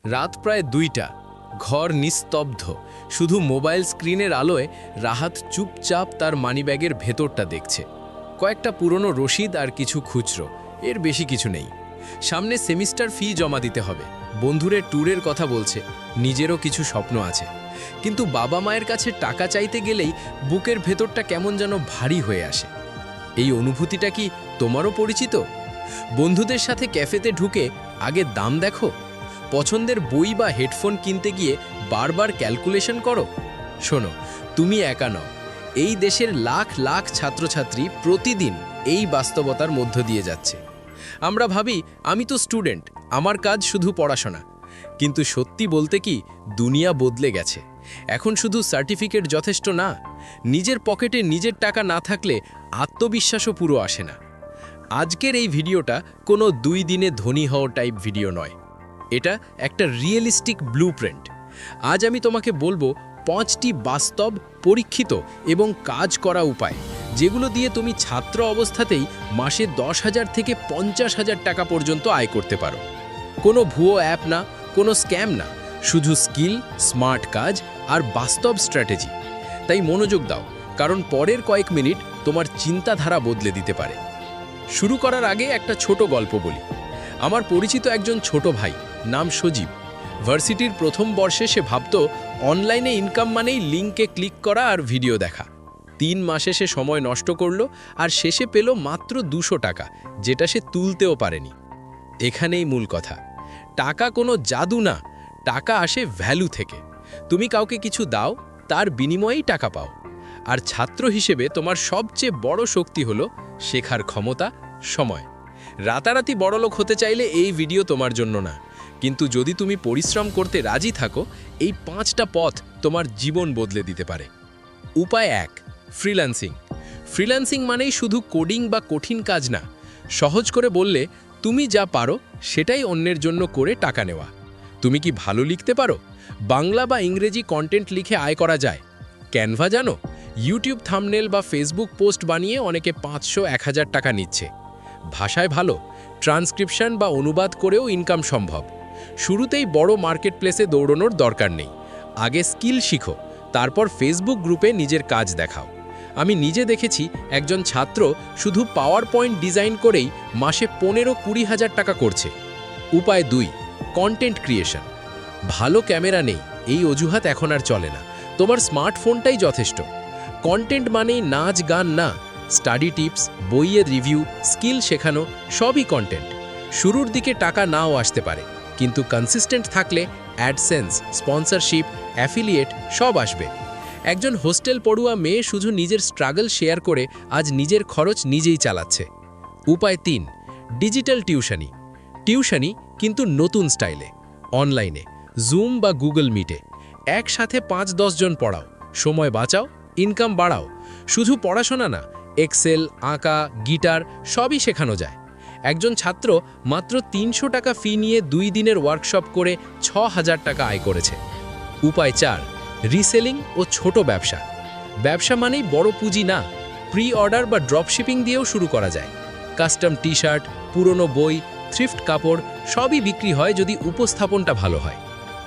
রাত প্রায় ২টা, ঘর নিস্তব্ধ, শুধু মোবাইল স্ক্রিনের আলোয় রাহাত চুপচাপ তার মানিব্যাগের ভেতরটা দেখছে। কয়েকটা পুরনো রসিদ আর কিছু খুচরো, এর বেশি কিছু নেই। সামনে সেমিস্টার ফি জমা দিতে হবে, বন্ধুদের ট্যুরের কথা বলছে, নিজেরও কিছু স্বপ্ন আছে। কিন্তু বাবা মায়ের কাছে টাকা চাইতে গেলেই বুকের ভেতরটা কেমন যেন ভারী হয়ে আসে। এই অনুভূতিটা কি তোমারও পরিচিত? বন্ধুদের সাথে ক্যাফেতে ঢুকে আগে দাম দেখো, পছন্দের বই বা হেডফোন কিনতে গিয়ে বারবার ক্যালকুলেশন করো। শোনো, তুমি একা নও, এই দেশের লাখ লাখ ছাত্রছাত্রী প্রতিদিন এই বাস্তবতার মধ্য দিয়ে যাচ্ছে। আমরা ভাবি আমি তো স্টুডেন্ট, আমার কাজ শুধু পড়াশোনা। কিন্তু সত্যি বলতে কি, দুনিয়া বদলে গেছে। এখন শুধু সার্টিফিকেট যথেষ্ট না, নিজের পকেটে নিজের টাকা না থাকলে আত্মবিশ্বাসও পুরো আসে না। আজকের এই ভিডিওটা কোনো 2 দিনে ধনী হওয়া টাইপ ভিডিও নয়, এটা একটা রিয়েলিস্টিক ব্লুপ্রিন্ট। আজ আমি তোমাকে বলবো 5টি বাস্তব, পরীক্ষিত এবং কাজ করা উপায়, যেগুলো দিয়ে তুমি ছাত্র অবস্থাতেই মাসে 10,000 থেকে 50,000 টাকা পর্যন্ত আয় করতে পারো। কোনো ভুয়ো অ্যাপ না, কোনো স্ক্যাম না, শুধু স্কিল, স্মার্ট কাজ আর বাস্তব স্ট্র্যাটেজি। তাই মনোযোগ দাও, কারণ পরের কয়েক মিনিট তোমার চিন্তাধারা বদলে দিতে পারে। শুরু করার আগে একটা ছোট গল্প বলি। আমার পরিচিত একজন ছোট ভাই, নাম সজীব। ভার্সিটির প্রথম বর্ষে সে ভাবত অনলাইনে ইনকাম মানেই লিঙ্কে ক্লিক করা আর ভিডিও দেখা। 3 মাসে সে সময় নষ্ট করলো আর শেষে পেল মাত্র 200 টাকা, যেটা সে তুলতেও পারেনি। এখানেই মূল কথা, টাকা কোনো জাদু না, টাকা আসে ভ্যালু থেকে। তুমি কাউকে কিছু দাও, তার বিনিময়েই টাকা পাও। আর ছাত্র হিসেবে তোমার সবচেয়ে বড় শক্তি হলো শেখার ক্ষমতা, সময়। রাতারাতি বড়লোক হতে চাইলে এই ভিডিও তোমার জন্য না, কিন্তু যদি তুমি পরিশ্রম করতে রাজি থাকো, এই 5টা পথ তোমার জীবন বদলে দিতে পারে। উপায় 1, ফ্রিল্যান্সিং। ফ্রিল্যান্সিং মানেই শুধু কোডিং বা কঠিন কাজ না। সহজ করে বললে, তুমি যা পারো সেটাই অন্যের জন্য করে টাকা নেওয়া। তুমি কি ভালো লিখতে পারো? বাংলা বা ইংরেজি কন্টেন্ট লিখে আয় করা যায়। ক্যানভা জানো? ইউটিউব থাম্বনেল বা ফেসবুক পোস্ট বানিয়ে অনেকে 500-1000 টাকা নিচ্ছে। ভাষায় ভালো, ট্রান্সক্রিপশন বা অনুবাদ করেও ইনকাম সম্ভব। শুরুতেই বড় মার্কেট প্লেসে দৌড়ানোর দরকার নেই, আগে স্কিল শিখো, তারপর ফেসবুক গ্রুপে নিজের কাজ দেখাও। আমি নিজে দেখেছি একজন ছাত্র শুধু পাওয়ার পয়েন্ট ডিজাইন করেই মাসে 15-20 হাজার টাকা করছে। উপায় 2, কন্টেন্ট ক্রিয়েশন। ভালো ক্যামেরা নেই, এই অজুহাত এখন আর চলে না, তোমার স্মার্টফোনটাই যথেষ্ট। কন্টেন্ট মানেই নাচ গান না, স্টাডি টিপস, বইয়ের রিভিউ, স্কিল শেখানো, সবই কন্টেন্ট। শুরুর দিকে টাকা নাও আসতে পারে, কিন্তু কনসিস্টেন্ট থাকলে অ্যাডসেন্স, স্পন্সরশিপ, অ্যাফিলিয়েট সব আসবে। একজন হোস্টেল পড়ুয়া মেয়ে শুধু নিজের স্ট্রাগল শেয়ার করে আজ নিজের খরচ নিজেই চালাচ্ছে। উপায় 3, ডিজিটাল টিউশনি। টিউশনি, কিন্তু নতুন স্টাইলে। অনলাইনে, জুম বা গুগল মিটে একসাথে 5-10 জন পড়াও, সময় বাঁচাও, ইনকাম বাড়াও। শুধু পড়াশোনা না, এক্সেল, আঁকা, গিটার সবই শেখানো যায়। একজন ছাত্র মাত্র 300 টাকা ফি নিয়ে 2 দিনের ওয়ার্কশপ করে 6,000 টাকা আয় করেছে। উপায় 4, রিসেলিং ও ছোট ব্যবসা। ব্যবসা মানেই বড় পুঁজি না, প্রি অর্ডার বা ড্রপশিপিং দিয়েও শুরু করা যায়। কাস্টম টি-শার্ট, পুরনো বই, থ্রিফট কাপড় সবই বিক্রি হয় যদি উপস্থাপনটা ভালো হয়।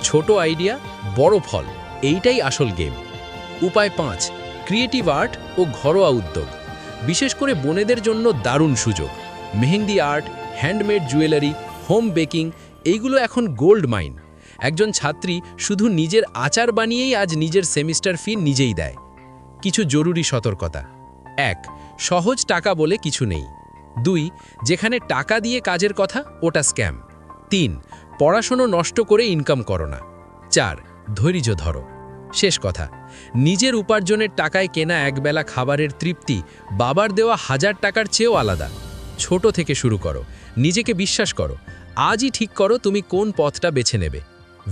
ছোট আইডিয়া, বড় ফল, এইটাই আসল গেম। উপায় 5, ক্রিয়েটিভ আর্ট ও ঘরোয়া উদ্যোগ। বিশেষ করে বোনেদের জন্য দারুণ সুযোগ। Mehendi art, handmade jewellery, home baking, এইগুলো এখন গোল্ড মাইন। একজন ছাত্রী শুধু নিজের আচার বানিয়েই আজ নিজের সেমিস্টার ফি নিজেই দেয়। কিছু জরুরি সতর্কতা: 1, সহজ টাকা বলে কিছু নেই। 2, যেখানে টাকা দিয়ে কাজের কথা ওটা স্ক্যাম। 3, পড়াশোনা নষ্ট করে ইনকাম করো না। 4, ধৈর্য ধরো। শেষ কথা, নিজের উপার্জনের টাকায় কেনা একবেলা খাবারের তৃপ্তি বাবার দেওয়া 1000 টাকার চেয়েও আলাদা। ছোট থেকে শুরু করো, নিজেকে বিশ্বাস করো, আজই ঠিক করো তুমি কোন পথটা বেছে নেবে।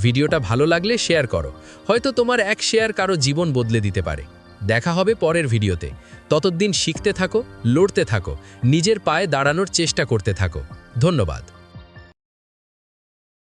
ভিডিওটা ভালো লাগলে শেয়ার করো, হয়তো তোমার এক শেয়ার কারো জীবন বদলে দিতে পারে। দেখা হবে পরের ভিডিওতে। ততদিন শিখতে থাকো, লড়তে থাকো, নিজের পায়ে দাঁড়ানোর চেষ্টা করতে থাকো। ধন্যবাদ।